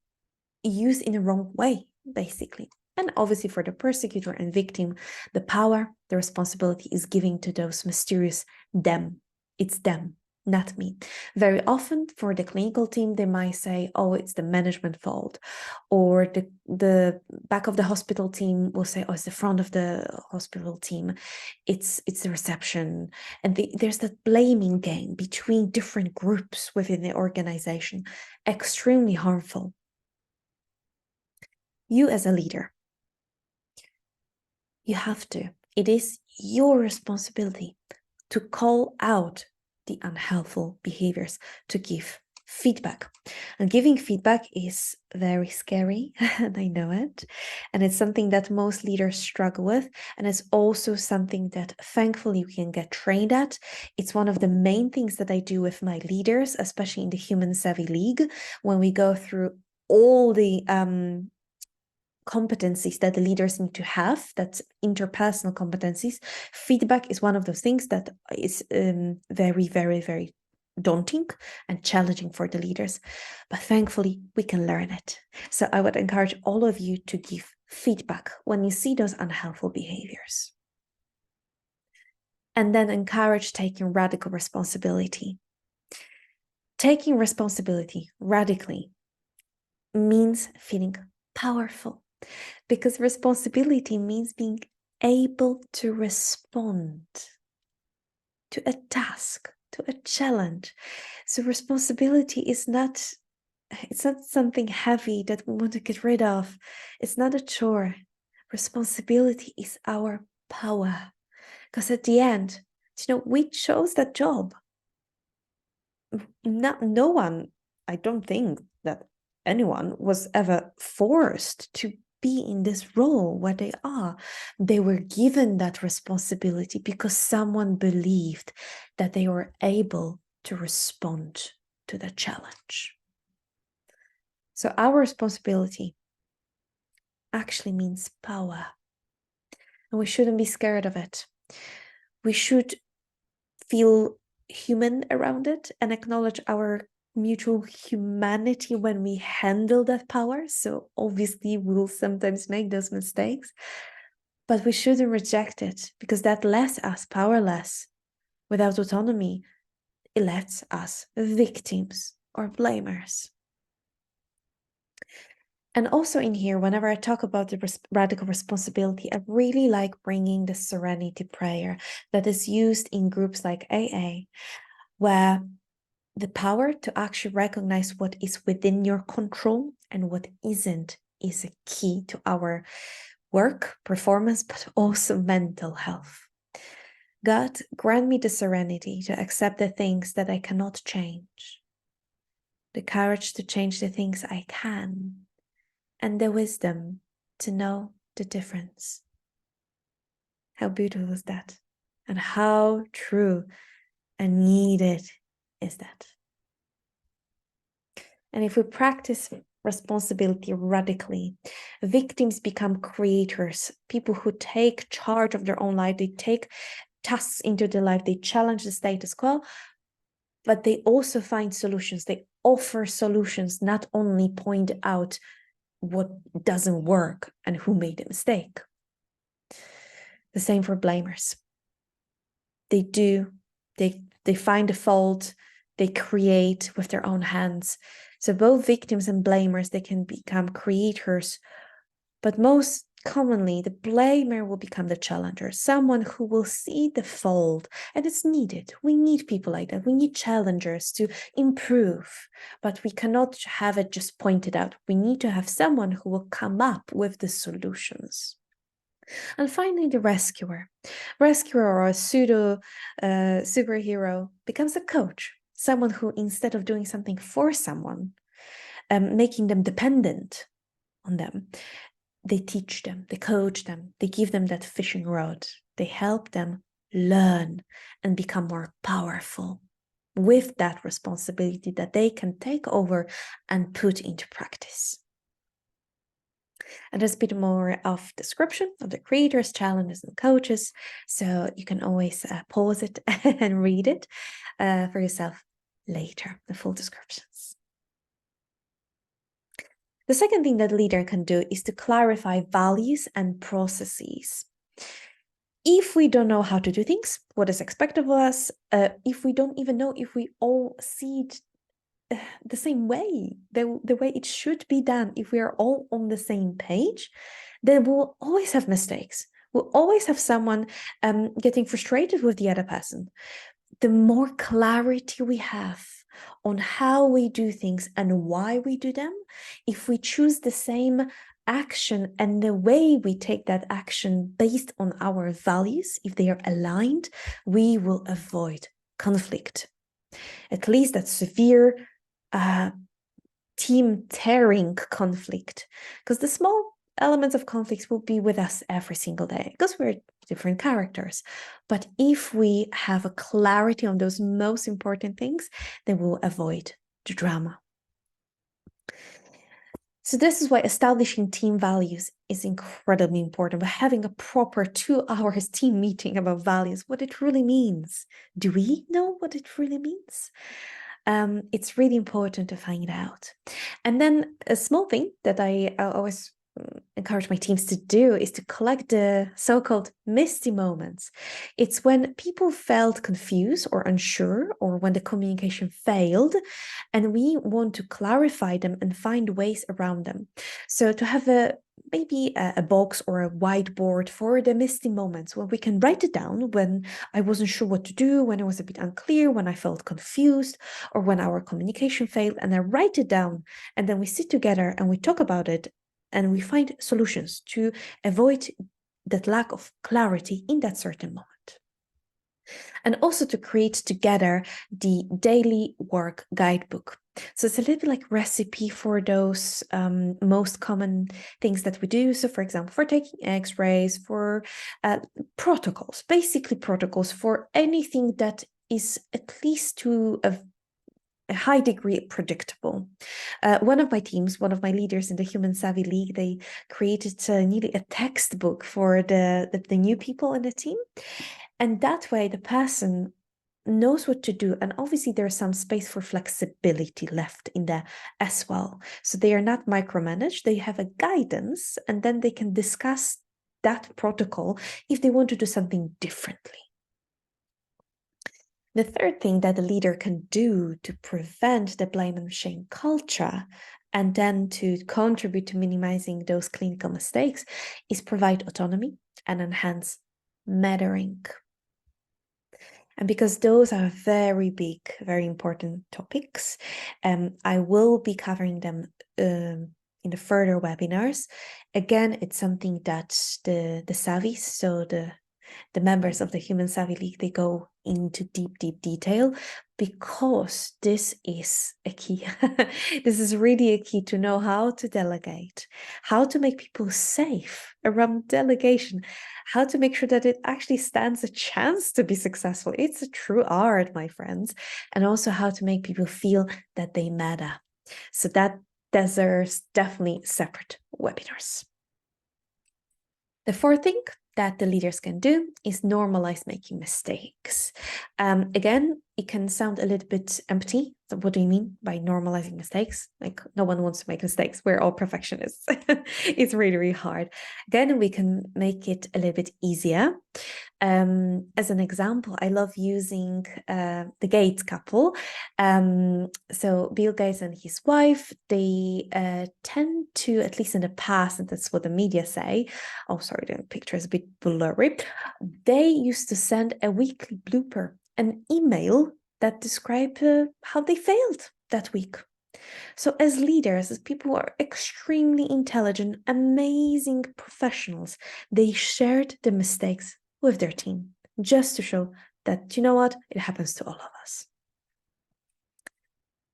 Speaker 1: used in the wrong way, basically. And obviously for the persecutor and victim, the power, the responsibility is given to those mysterious them. It's them, not me. Very often for the clinical team, they might say, oh, it's the management fault. Or the back of the hospital team will say, oh, it's the front of the hospital team. It's the reception. And there's that blaming game between different groups within the organization. Extremely harmful. You as a leader, you have to. It is your responsibility to call out the unhelpful behaviors, to give feedback. And giving feedback is very scary, and I know it. And it's something that most leaders struggle with. And it's also something that thankfully we can get trained at. It's one of the main things that I do with my leaders, especially in the Human-Savy League, when we go through all the competencies that the leaders need to have, that's interpersonal competencies. Feedback is one of those things that is very, very, very daunting and challenging for the leaders, but thankfully we can learn it. So I would encourage all of you to give feedback when you see those unhelpful behaviors, and then encourage taking radical responsibility. Taking responsibility radically means feeling powerful, because responsibility means being able to respond to a task, to a challenge. So responsibility is not, it's not something heavy that we want to get rid of. It's not a chore. Responsibility is our power, because at the end, we chose that job. No one, I don't think that anyone was ever forced to be in this role where they are. They were given that responsibility because someone believed that they were able to respond to the challenge. So our responsibility actually means power, and we shouldn't be scared of it. We should feel human around it and acknowledge our mutual humanity when we handle that power. So obviously we'll sometimes make those mistakes, but we shouldn't reject it, because that lets us powerless. Without autonomy, it lets us victims or blamers. And also in here, whenever I talk about the radical responsibility, I really like bringing the serenity prayer that is used in groups like AA, where the power to actually recognize what is within your control and what isn't is a key to our work, performance, but also mental health. God, grant me the serenity to accept the things that I cannot change, the courage to change the things I can, and the wisdom to know the difference. How beautiful is that? And how true and needed is that? And if we practice responsibility radically, victims become creators, people who take charge of their own life. They take tasks into their life, they challenge the status quo, but they also find solutions. They offer solutions, not only point out what doesn't work and who made the mistake. The same for blamers. They find a fault, they create with their own hands. So both victims and blamers, they can become creators, but most commonly the blamer will become the challenger, someone who will see the fault, and it's needed. We need people like that. We need challengers to improve, but we cannot have it just pointed out. We need to have someone who will come up with the solutions. And finally, the rescuer. Rescuer, or a pseudo superhero, becomes a coach, someone who, instead of doing something for someone, making them dependent on them, they teach them, they coach them, they give them that fishing rod, they help them learn and become more powerful with that responsibility that they can take over and put into practice. And there's a bit more of description of the creators, challenges, and coaches, so you can always pause it and read it for yourself later, the full descriptions. The second thing that a leader can do is to clarify values and processes. If we don't know how to do things, what is expected of us, if we don't even know if we all see it the same way, the way it should be done, if we are all on the same page, then we'll always have mistakes. We'll always have someone getting frustrated with the other person. The more clarity we have on how we do things and why we do them, if we choose the same action and the way we take that action based on our values, if they are aligned, we will avoid conflict. At least that severe team tearing conflict, because the small elements of conflicts will be with us every single day because we're different characters. But if we have a clarity on those most important things, then we'll avoid the drama. So this is why establishing team values is incredibly important. But having a proper 2 hours team meeting about values, what it really means. Do we know what it really means? It's really important to find out. And then a small thing that I always encourage my teams to do is to collect the so-called misty moments. It's when people felt confused or unsure, or when the communication failed, and we want to clarify them and find ways around them. So to have maybe a box or a whiteboard for the misty moments when we can write it down, when I wasn't sure what to do, when I was a bit unclear, when I felt confused, or when our communication failed, and I write it down, and then we sit together and we talk about it, and we find solutions to avoid that lack of clarity in that certain moment. and also to create together the daily work guidebook. So it's a little bit like recipe for those most common things that we do. So for example, for taking x-rays, for protocols, basically protocols for anything that is at least to a high degree predictable. One of my teams, one of my leaders in the Human-Savy League, they created nearly a textbook for the new people in the team. And that way the person knows what to do. And obviously there's some space for flexibility left in there as well. So they are not micromanaged, they have a guidance, and then they can discuss that protocol if they want to do something differently. The third thing that the leader can do to prevent the blame and shame culture and then to contribute to minimizing those clinical mistakes is provide autonomy and enhance mentoring. And because those are very big, very important topics, I will be covering them in the further webinars. Again, it's something that the Savvies, so the members of the Human-Savy League, they go into deep detail, because this is a key. This is really a key to know how to delegate, how to make people safe around delegation, how to make sure that it actually stands a chance to be successful. It's a true art, my friends. And also how to make people feel that they matter. So that deserves definitely separate webinars. The fourth thing that the leaders can do is normalize making mistakes. Again, it can sound a little bit empty. So what do you mean by normalizing mistakes? Like, no one wants to make mistakes. We're all perfectionists. It's really, really hard. Again, we can make it a little bit easier. As an example, I love using the Gates couple. So Bill Gates and his wife, they tend to, at least in the past, and that's what the media say, oh, sorry, the picture is a bit blurry. They used to send a weekly blooper, an email that described how they failed that week. So as leaders, as people who are extremely intelligent, amazing professionals, they shared the mistakes with their team, just to show that, you know what, it happens to all of us.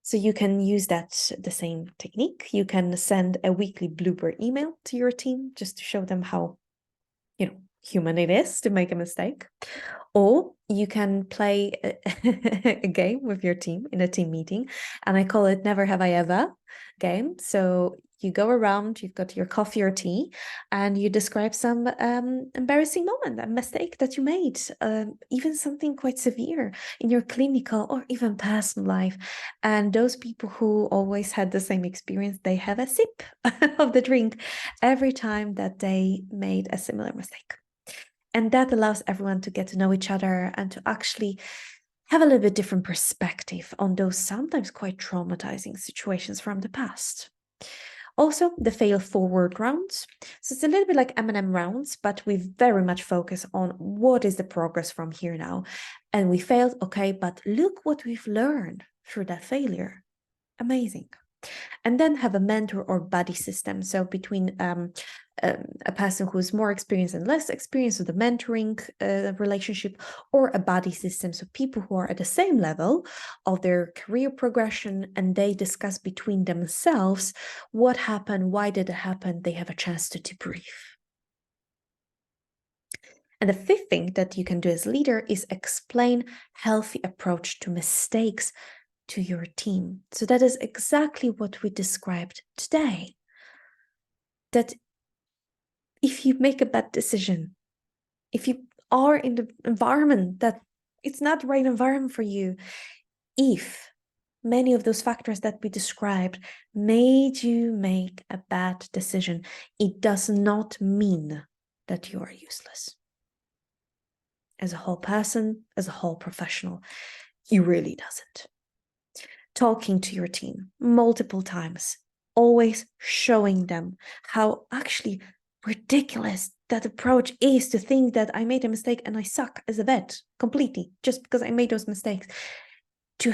Speaker 1: So you can use that, the same technique. You can send a weekly blooper email to your team just to show them how, human it is to make a mistake. Or you can play a game with your team in a team meeting, and I call it Never Have I Ever game. So you go around, you've got your coffee or tea, and you describe some embarrassing moment, a mistake that you made, even something quite severe in your clinical or even personal life. And those people who always had the same experience, they have a sip of the drink every time that they made a similar mistake. And that allows everyone to get to know each other and to actually have a little bit different perspective on those sometimes quite traumatizing situations from the past. Also, the fail forward rounds. So it's a little bit like M&M rounds, but we very much focus on what is the progress from here now. And we failed, okay, but look what we've learned through that failure. Amazing. And then have a mentor or buddy system. So between a person who's more experienced and less experienced with the mentoring relationship, or a buddy system. So people who are at the same level of their career progression, and they discuss between themselves what happened, why did it happen. They have a chance to debrief. And the fifth thing that you can do as leader is explain healthy approach to mistakes to your team. So that is exactly what we described today. That if you make a bad decision, if you are in the environment that it's not the right environment for you, if many of those factors that we described made you make a bad decision, it does not mean that you are useless. As a whole person, as a whole professional, it really doesn't. Talking to your team multiple times, always showing them how actually ridiculous that approach is, to think that I made a mistake and I suck as a vet completely just because I made those mistakes, to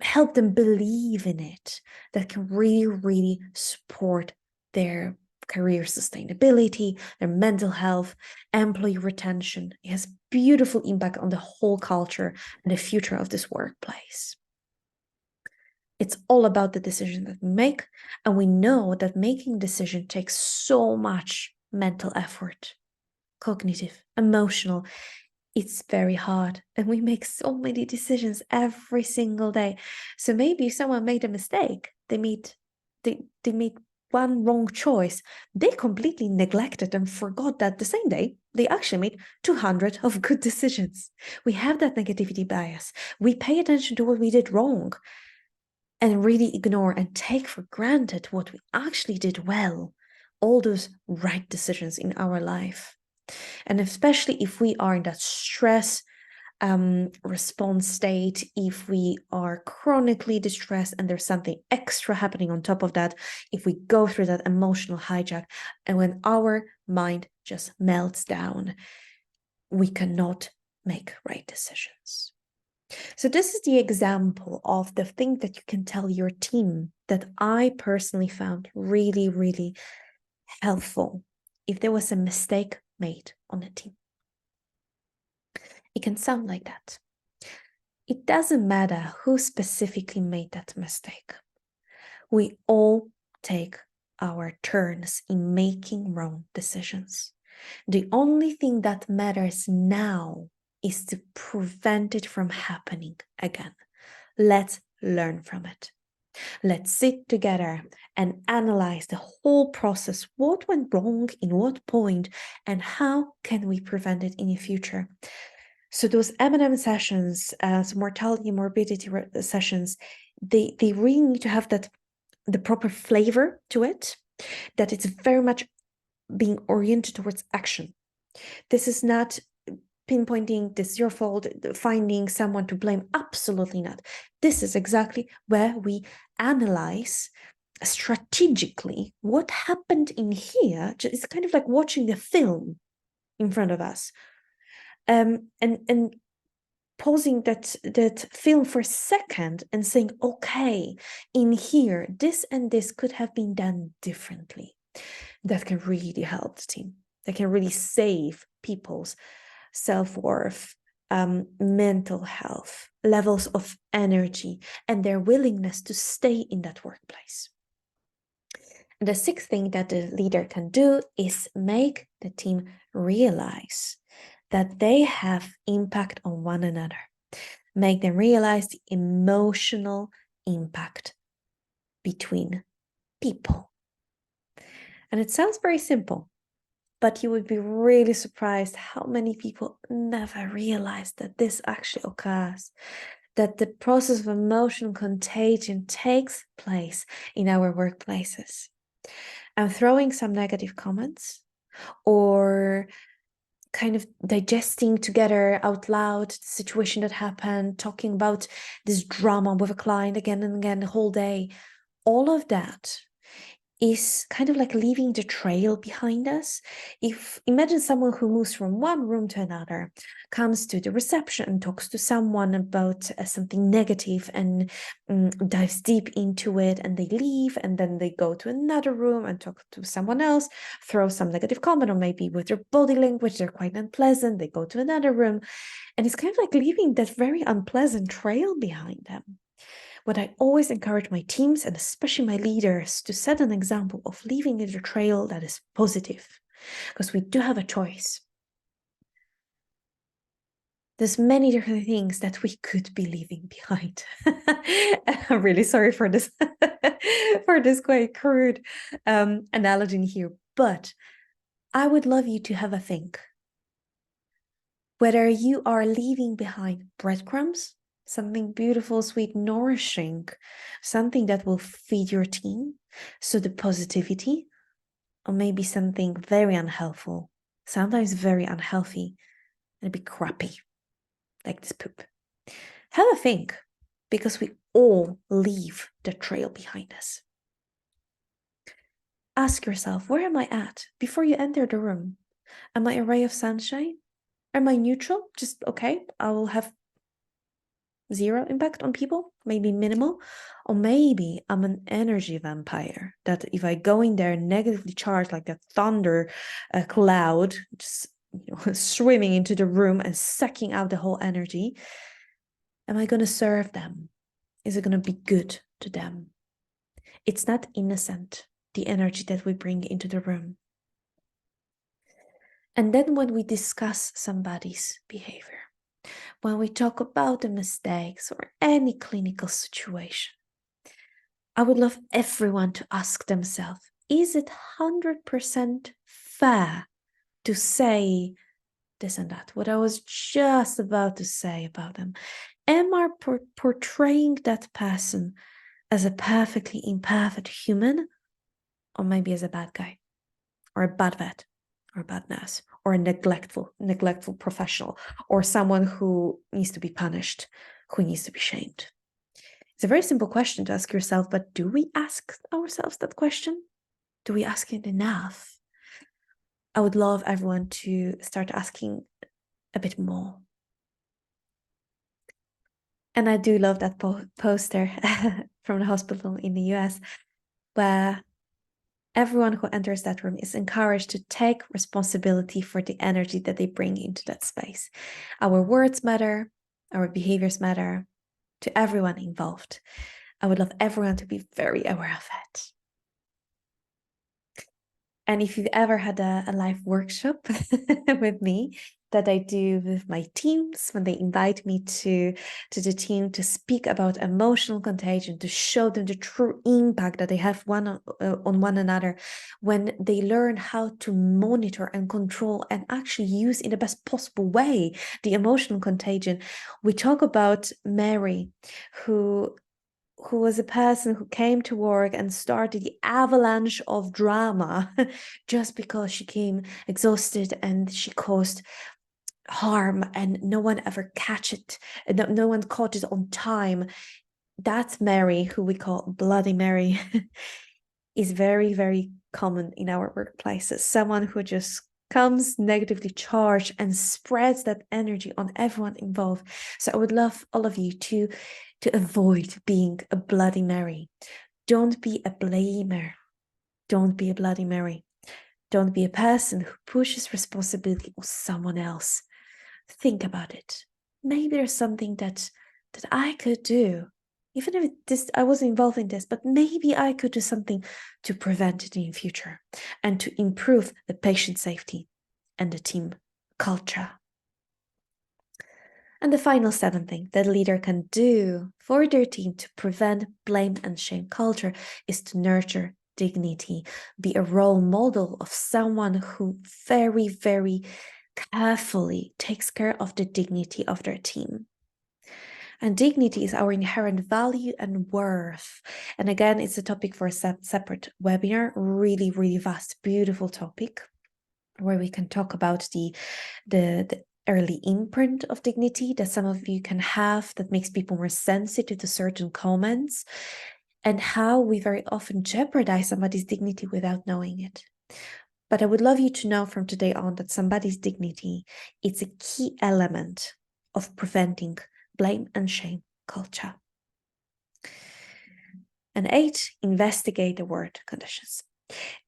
Speaker 1: help them believe in it. That can really, really support their career sustainability, their mental health, employee retention. It has beautiful impact on the whole culture and the future of this workplace. It's all about the decision that we make, and we know that making a decision takes so much mental effort, cognitive, emotional. It's very hard, and we make so many decisions every single day. So maybe someone made a mistake. They made one wrong choice. They completely neglected and forgot that the same day they actually made 200 of good decisions. We have that negativity bias. We pay attention to what we did wrong and really ignore and take for granted what we actually did well, all those right decisions in our life. And especially if we are in that stress response state, if we are chronically distressed and there's something extra happening on top of that, if we go through that emotional hijack, and when our mind just melts down, we cannot make right decisions. So this is the example of the thing that you can tell your team that I personally found really, really helpful if there was a mistake made on the team. It can sound like that. It doesn't matter who specifically made that mistake. We all take our turns in making wrong decisions. The only thing that matters now is to prevent it from happening again. Let's learn from it. Let's sit together and analyze the whole process. What went wrong in what point, and how can we prevent it in the future? So those M&M sessions, mortality and morbidity sessions, they really need to have the proper flavor to it, that it's very much being oriented towards action. This is not pinpointing, this is your fault, finding someone to blame. Absolutely not. This is exactly where we analyze strategically what happened in here. It's kind of like watching the film in front of us. And pausing that film for a second and saying, okay, in here, this and this could have been done differently. That can really help the team. That can really save people's self-worth, mental health, levels of energy, and their willingness to stay in that workplace. And the sixth thing that the leader can do is make the team realize that they have impact on one another. Make them realize the emotional impact between people. And it sounds very simple, but you would be really surprised how many people never realize that this actually occurs, that the process of emotional contagion takes place in our workplaces. And throwing some negative comments or kind of digesting together out loud the situation that happened, talking about this drama with a client again and again the whole day, all of that is kind of like leaving the trail behind us. If imagine someone who moves from one room to another, comes to the reception and talks to someone about something negative and dives deep into it, and they leave, and then they go to another room and talk to someone else, throw some negative comment, or maybe with their body language they're quite unpleasant, they go to another room, and it's kind of like leaving that very unpleasant trail behind them. What I always encourage my teams, and especially my leaders, to set an example of leaving a trail that is positive, because we do have a choice. There's many different things that we could be leaving behind. I'm really sorry for this, for this quite crude analogy here, but I would love you to have a think. Whether you are leaving behind breadcrumbs, something beautiful, sweet, nourishing, something that will feed your team, so the positivity, or maybe something very unhelpful, sometimes very unhealthy, and a bit crappy, like this poop. Have a think, because we all leave the trail behind us. Ask yourself, where am I at before you enter the room? Am I a ray of sunshine? Am I neutral? Just okay, I will have zero impact on people, maybe minimal, or maybe I'm an energy vampire, that if I go in there negatively charged like a thunder cloud, just swimming into the room and sucking out the whole energy, am I going to serve them? Is it going to be good to them? It's not innocent, the energy that we bring into the room. And then when we discuss somebody's behavior, when we talk about the mistakes or any clinical situation, I would love everyone to ask themselves, is it 100% fair to say this and that, what I was just about to say about them? Am I portraying that person as a perfectly imperfect human, or maybe as a bad guy, or a bad vet, or a bad nurse, or a neglectful professional, or someone who needs to be punished, who needs to be shamed? It's a very simple question to ask yourself, but do we ask ourselves that question? Do we ask it enough? I would love everyone to start asking a bit more. And I do love that poster from the hospital in the US, where everyone who enters that room is encouraged to take responsibility for the energy that they bring into that space. Our words matter, our behaviors matter to everyone involved. I would love everyone to be very aware of it. And if you've ever had a live workshop with me that I do with my teams, when they invite me to the team to speak about emotional contagion, to show them the true impact that they have on one another, when they learn how to monitor and control and actually use in the best possible way the emotional contagion, we talk about Mary, who was a person who came to work and started the avalanche of drama just because she came exhausted and she caused harm and no one ever catch it. No one caught it on time. That Mary, who we call Bloody Mary, is very, very common in our workplaces. Someone who just comes negatively charged and spreads that energy on everyone involved. So I would love all of you to avoid being a Bloody Mary. Don't be a blamer. Don't be a Bloody Mary. Don't be a person who pushes responsibility on someone else. Think about it. Maybe there's something that I could do, even if I wasn't involved in this, but maybe I could do something to prevent it in future and to improve the patient safety and the team culture. And the final 7th thing that a leader can do for their team to prevent blame and shame culture is to nurture dignity, be a role model of someone who very, very carefully takes care of the dignity of their team. And dignity is our inherent value and worth. And again, it's a topic for a separate webinar, really, really vast, beautiful topic, where we can talk about the early imprint of dignity that some of you can have that makes people more sensitive to certain comments, and how we very often jeopardize somebody's dignity without knowing it. But I would love you to know from today on that somebody's dignity is a key element of preventing blame and shame culture. And 8, investigate the work conditions.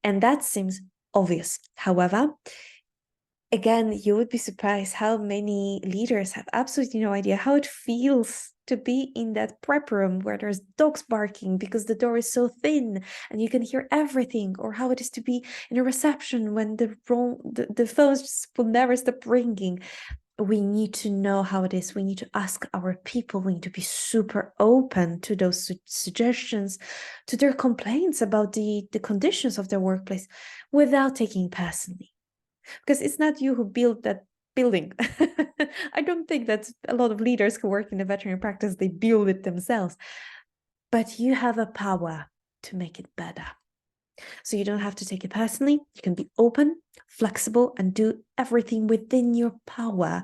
Speaker 1: And that seems obvious. However, again, you would be surprised how many leaders have absolutely no idea how it feels to be in that prep room where there's dogs barking because the door is so thin and you can hear everything, or how it is to be in a reception when the phones just will never stop ringing. We need to know how it is. We need to ask our people. We need to be super open to those suggestions, to their complaints about the conditions of their workplace without taking it personally. Because it's not you who built that building. I don't think that a lot of leaders who work in the veterinary practice, they build it themselves. But you have a power to make it better. So you don't have to take it personally. You can be open, flexible, and do everything within your power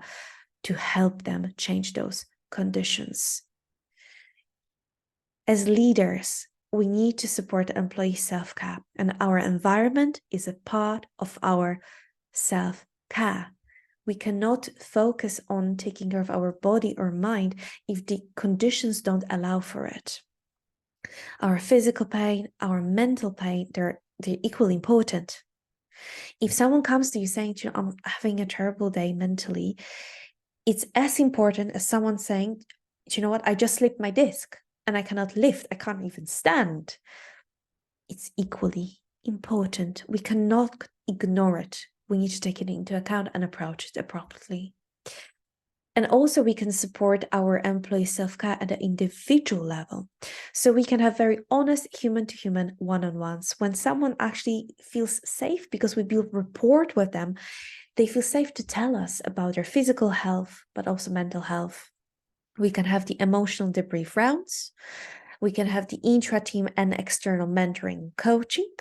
Speaker 1: to help them change those conditions. As leaders, we need to support employee self-care, and our environment is a part of our self-care. We cannot focus on taking care of our body or mind if the conditions don't allow for it. Our physical pain, our mental pain, they're equally important. If someone comes to you saying, I'm having a terrible day mentally, it's as important as someone saying, you know what, I just slipped my disc and I cannot lift, I can't even stand. It's equally important. We cannot ignore it. We need to take it into account and approach it appropriately. And also we can support our employee self-care at the individual level. So we can have very honest human-to-human one-on-ones. When someone actually feels safe because we build rapport with them, they feel safe to tell us about their physical health, but also mental health. We can have the emotional debrief rounds. We can have the intra-team and external mentoring coaching.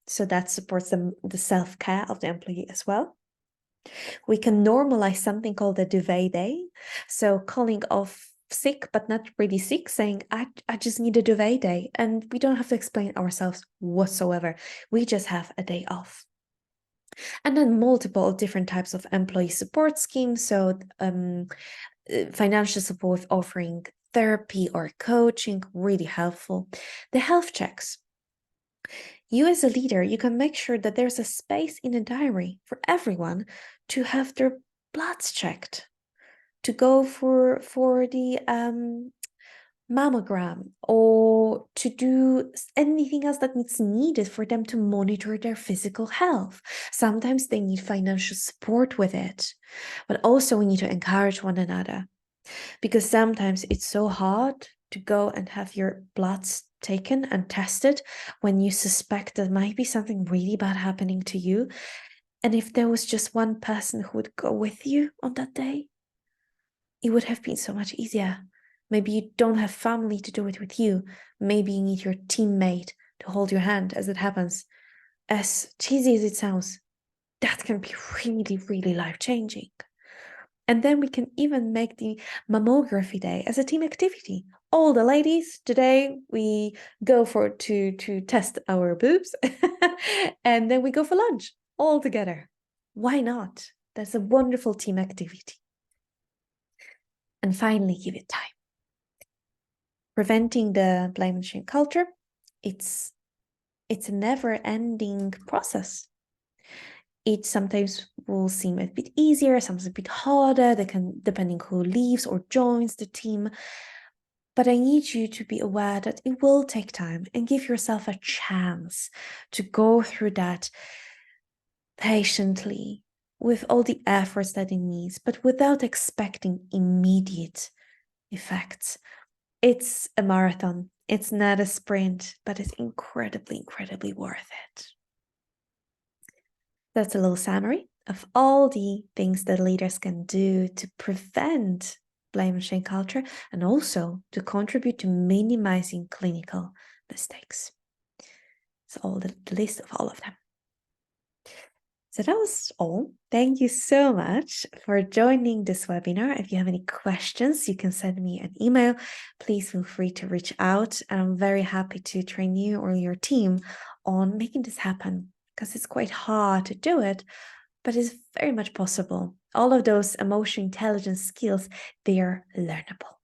Speaker 1: So that supports the self-care of the employee as well. We can normalize something called the duvet day. So calling off sick, but not really sick, saying, I just need a duvet day. And we don't have to explain ourselves whatsoever. We just have a day off. And then multiple different types of employee support schemes. So financial support offering therapy or coaching, really helpful. The health checks. You as a leader, you can make sure that there's a space in a diary for everyone to have their bloods checked, to go for the mammogram, or to do anything else that is needed for them to monitor their physical health. Sometimes they need financial support with it, but also we need to encourage one another, because sometimes it's so hard to go and have your bloods taken and tested when you suspect there might be something really bad happening to you. And if there was just one person who would go with you on that day, it would have been so much easier. Maybe you don't have family to do it with you. Maybe you need your teammate to hold your hand as it happens. As cheesy as it sounds, that can be really, really life-changing. And then we can even make the mammography day as a team activity. All the ladies, today we go to test our boobs and then we go for lunch all together. Why not? That's a wonderful team activity. And finally, give it time. Preventing the blame and shame culture, it's a never-ending process. It sometimes will seem a bit easier, sometimes a bit harder, depending who leaves or joins the team. But I need you to be aware that it will take time, and give yourself a chance to go through that patiently with all the efforts that it needs, but without expecting immediate effects. It's a marathon. It's not a sprint, but it's incredibly, incredibly worth it. That's a little summary of all the things that leaders can do to prevent blame and shame culture, and also to contribute to minimizing clinical mistakes. It's all the list of all of them. So that was all. Thank you so much for joining this webinar. If you have any questions, you can send me an email. Please feel free to reach out. I'm very happy to train you or your team on making this happen, because it's quite hard to do it, but it's very much possible. All of those emotional intelligence skills, they are learnable.